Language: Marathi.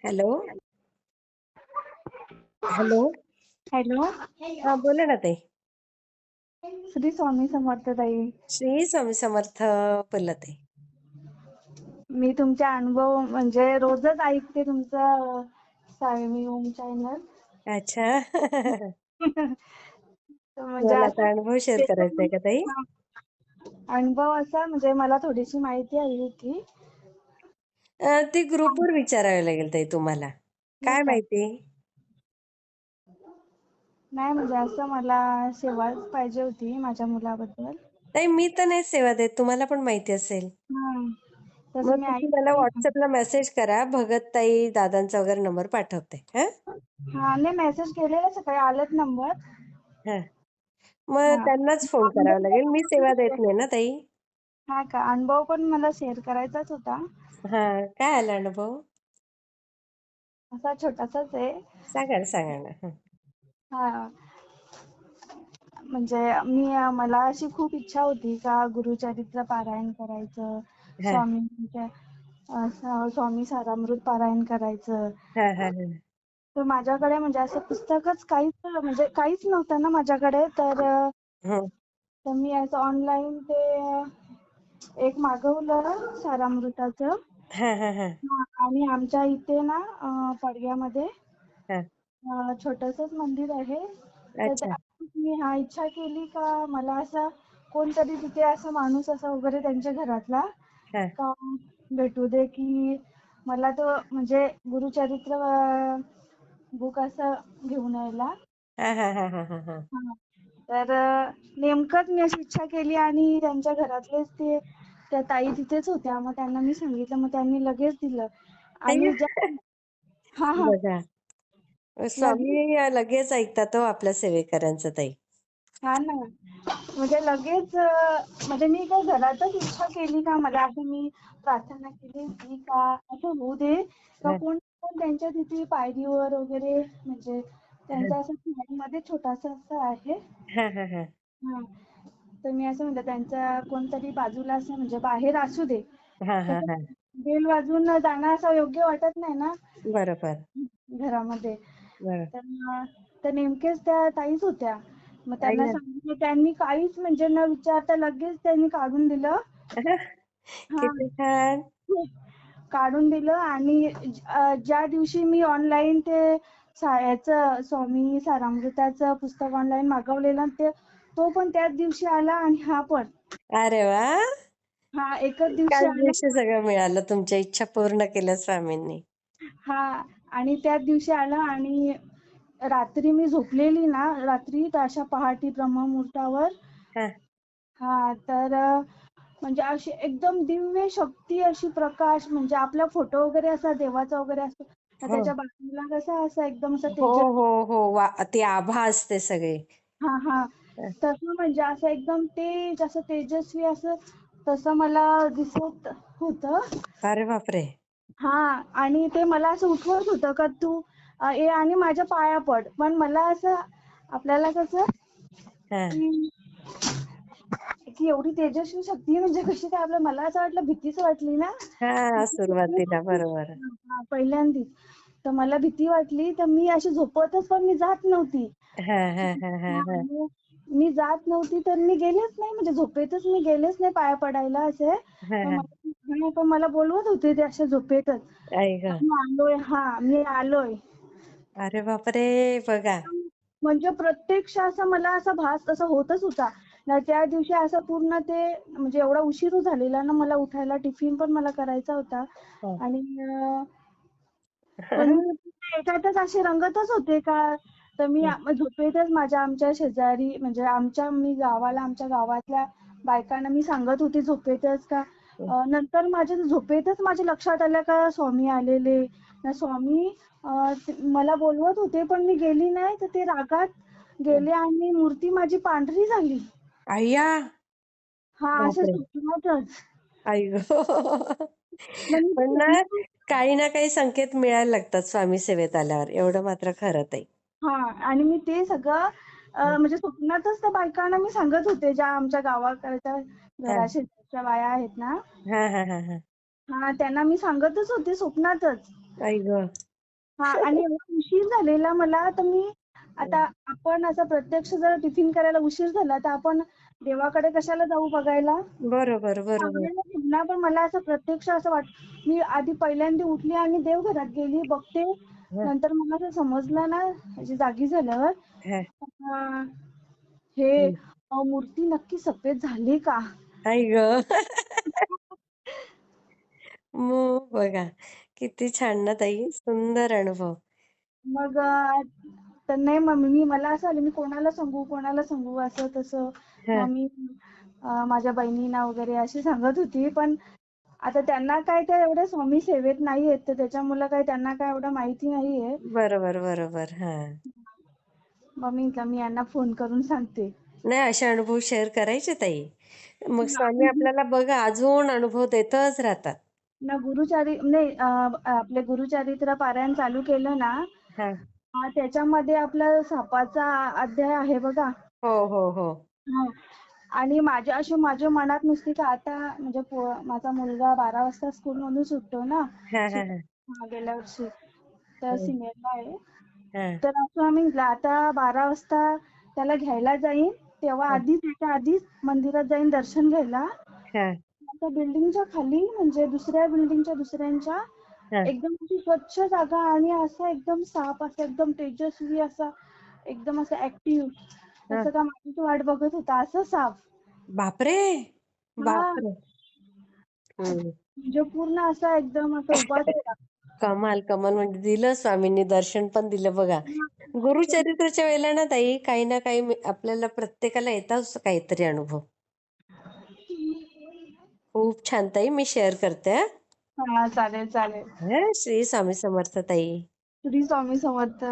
हॅलो. हॅलो. हॅलो. हा, बोला ना ताई. श्री स्वामी समर्थ ताई. श्री स्वामी समर्थ. बोला ताई. मी तुमचे अनुभव म्हणजे रोजच ऐकते तुमचं स्वामी ओम चॅनल. अच्छा. म्हणजे तुम्हाला असं आता अनुभव शेअर करायचा आहे का ताई? अनुभव असा म्हणजे मला थोडीशी माहिती हवी होती. ते ग्रुपवर विचारावे लागेल ताई तुम्हाला. हो काय का? माहिती? नाही म्हणजे असं मला सेवा पाहिजे होती माझ्या मुलाबद्दल. ताई, मी तर नाही सेवा देत, तुम्हाला पण माहिती असेल. हा, तसं मग मी तुम्ही मला ऐकते. व्हॉट्सअपला मेसेज करा, भगत ताई दादांचा वगैरे नंबर पाठवते. हा. हा, नाही मेसेज केलेला सकाळी आलेत नंबर. हा, मग हा. त्यांनाच फोन करावा लागेल. मी सेवा देत नाही ना ताई. हा का, अनुभव पण मला शेअर करायचाच होता. हा, काय आला अनुभव? असा छोटासाच आहे. सांगा ना, सांगा ना. हं. हा, म्हणजे मला अशी खूप इच्छा होती का गुरुचरित्र पारायण करायचं, हा, स्वामी सारामृत पारायण करायचं. हा, हा, हा. तर माझ्याकडे म्हणजे असं पुस्तकच काहीच नव्हतं ना माझ्याकडे. हं. तर मी असं ऑनलाईन ते एक मागवलं सारामृताचं. हा, हा, हा, आणि आमच्या इथे ना पडग्यामध्ये हा. छोटसच मंदिर आहे. तर अच्छा. मी इच्छा केली का मला असं कोणतरी तिथे असं माणूस असा वगैरे त्यांच्या घरातला हा, का भेटू दे की मला तो म्हणजे गुरुचरित्र बुक असं घेऊन यायला. हा, हा, हा, हा, हा, हा. हा. तर नेमकंच मी अशी इच्छा केली आणि त्यांच्या घरातलेच त्या ताई तिथेच होत्या. मग त्यांना मी सांगितलं, मग त्यांनी लगेच दिलं. ताई, आणि हा हा बघा, लगेच. स्वामी लगेच ऐकतात हो आपल्या सेवेकरांचं ताई. हा ना, म्हणजे लगेच म्हणजे मी काय घरातच इच्छा केली का मला असं मी प्रार्थना केली होती का असं होऊ दे का हा, कोण कोण त्यांच्या तिथे पायरीवर वगैरे म्हणजे हा, त्यांचा असं मध्ये छोटासा असं आहे. हा, हा, हा, हा, तर मी असं म्हणलं त्यांच्या कोणतरी बाजूला असं म्हणजे बाहेर असू दे. हा, हा, कसं हा. बेल वाजवून जाणं असं योग्य वाटत नाही ना बरोबर. घरामध्ये. बरोबर. तर नेमकेच त्या ताईच होत्या. मग त्यांना ऐक सांगितलं, त्यांनी काहीच म्हणजे न विचारता लगेच त्यांनी काढून दिलं. ना. हा, किती छान. काढून दिलं. आणि ज्या दिवशी मी ऑनलाईन ते याचं स्वामी सारामृताचं पुस्तक ऑनलाईन मागवलेलं तो पण त्याच दिवशी आला आणि हा पण. अरे वा. हा, एकच दिवशी एकाच आला. दिवशी सगळं मिळालं, तुमच्या इच्छा पूर्ण केल्या स्वामींनी. हा, आणि त्याच दिवशी आला. आणि रात्री मी झोपलेली ना, रात्री तर अशा पहाटे ब्रह्ममुहूर्तावर हा, तर म्हणजे अशी एकदम दिव्य शक्ती अशी प्रकाश म्हणजे आपला फोटो वगैरे असा देवाचा वगैरे असतो तर हो, त्याच्या बाजूला कसं असं एकदम असं हो, तेजस. हो, हो. ते आभा असते सगळे. हा, तसं म्हणजे असं एकदम असं तेजस्वी असं तसं मला दिसत होतं. अरे बापरे. हा, आणि ते मला असं उठवत होतं का तू ये आणि माझ्या पाया पड. पण मला असं आपल्याला कसं हा, की एवढी तेजस्वी शक्ती म्हणजे कशी काय मला असं वाटलं, भीतीच वाटली ना. हा, सुरुवातीला बरोबर. पहिल्यांदी तर मला भीती वाटली. तर मी अशी झोपतच पण मी जात नव्हती. हा, हा, हा, हा, हा, मी जात नव्हती तर मी गेलेच नाही म्हणजे झोपेतच मी गेलेच नाही पाया पडायला असे. हा, पण हा. मला बोलवत होते ते अशा झोपेतच. ऐक. मी आलोय. अरे बापरे. बघा. म्हणजे प्रत्यक्ष असं मला असा भास तसा होतच होता. त्या दिवशी असं पूर्ण ते म्हणजे एवढा उशीर झालेला ना मला उठायला. टिफिन पण मला करायचा होता. हा. आणि पण याच्यातच असे रंगतच होते का. तर मी झोपेतच आमच्या शेजारी म्हणजे आमच्या गावातल्या बायकांना मी सांगत होती झोपेतच का. नंतर माझ्या झोपेतच माझ्या लक्षात आलं का स्वामी आलेले. स्वामी मला बोलवत होते पण मी गेली नाही. तर ते रागात गेले आणि मूर्ती माझी पांढरी झाली. अय्या. असं बापरे. स्वप्नातच. आई गं. पण ना काही संकेत मिळायला लागतात स्वामी सेवेत आल्यावर, एवढं मात्र खरं ताई. आणि मी ते सगळं म्हणजे स्वप्नातच त्या बायकांना मी सांगत होते ज्या आमच्या गावाकडच्या हा, घराशेजारच्या बाया आहेत ना. हा, हा, हा, हा. हा त्यांना मी सांगतच होते स्वप्नातच. आई ग. हा आणि एवढा उशीर झालेला मला तर मी आता आपण असं प्रत्यक्ष जर टिफिन करायला उशीर झाला तर आपण देवाकडे कशाला जाऊ बघायला. बरोबर बरोबर. सांगायला पुन्हा पण मला असं प्रत्यक्ष असं मी आधी पहिल्यांदा उठली आणि देवघरात गेली बघते. हं, नंतर मला असं समजलं ना म्हणजे जागी झाल्यावर हं, अं, हे हं. मूर्ती नक्की सफेद झाली का. आई ग. मग बघा किती छान ना ताई, सुंदर अनुभव. मग तर नाही मम्मी मला असं आलं मी कोणाला सांगू असं तसं. हं, मग मी माझ्या बहिणींना वगैरे अशी सांगत होती पण आता त्यांना काय त्या एवढ्या स्वामी सेवेत नाही आहेत तर त्याच्यामुळे काय त्यांना काय एवढं माहिती नाहीये. बरोबर बरोबर. हा. मग मी म्हटलं मी यांना फोन करून सांगते. नाही, असे अनुभव शेअर करायचे ताई. मग स्वामी आपल्याला बघा अजून अनुभव देतच राहतात. ना नाही आपले गुरुचरित्र पारायण चालू केलं ना हा. त्याच्यामध्ये आपला सापाचा अध्याय आहे बघा. हो हो हो. हा. आणि माझ्या मनात नुसती का आता म्हणजे माझा मुलगा 12 वाजता स्कूल मधून सुटतो ना. हा हा हा. गेल्या वर्षी तर हं, सिनियरला आहे. हा, तर असं आम्ही म्हटलं आता 12 वाजता त्याला घ्यायला जाईन तेव्हा हा, आधीच मंदिरात जाईन दर्शन घ्यायला. हा, त्या बिल्डिंगच्या खाली म्हणजे दुसऱ्यांच्या हा. एकदम अशी स्वच्छ जागा आणि असा एकदम साप असा एकदम तेजस्वी असा एकदम असा ऍक्टिव्ह हा. तसं का माझीच वाट बघत होता असं साप. बापरे. हा बापरे. हम्म. म्हणजे पूर्ण असा एकदम असा उभाच होता. कमाल कमाल, म्हणजे दिलं स्वामींनी दर्शन पण दिलं बघा. गुरुचरित्राच्या वेळेला ना ताई काही ना काही आपल्याला प्रत्येकाला येतात काहीतरी अनुभव. खूप छान ताई, मी शेअर करते. हा चालेल चालेल. हं? श्री स्वामी समर्थ ताई. श्री स्वामी समर्थ.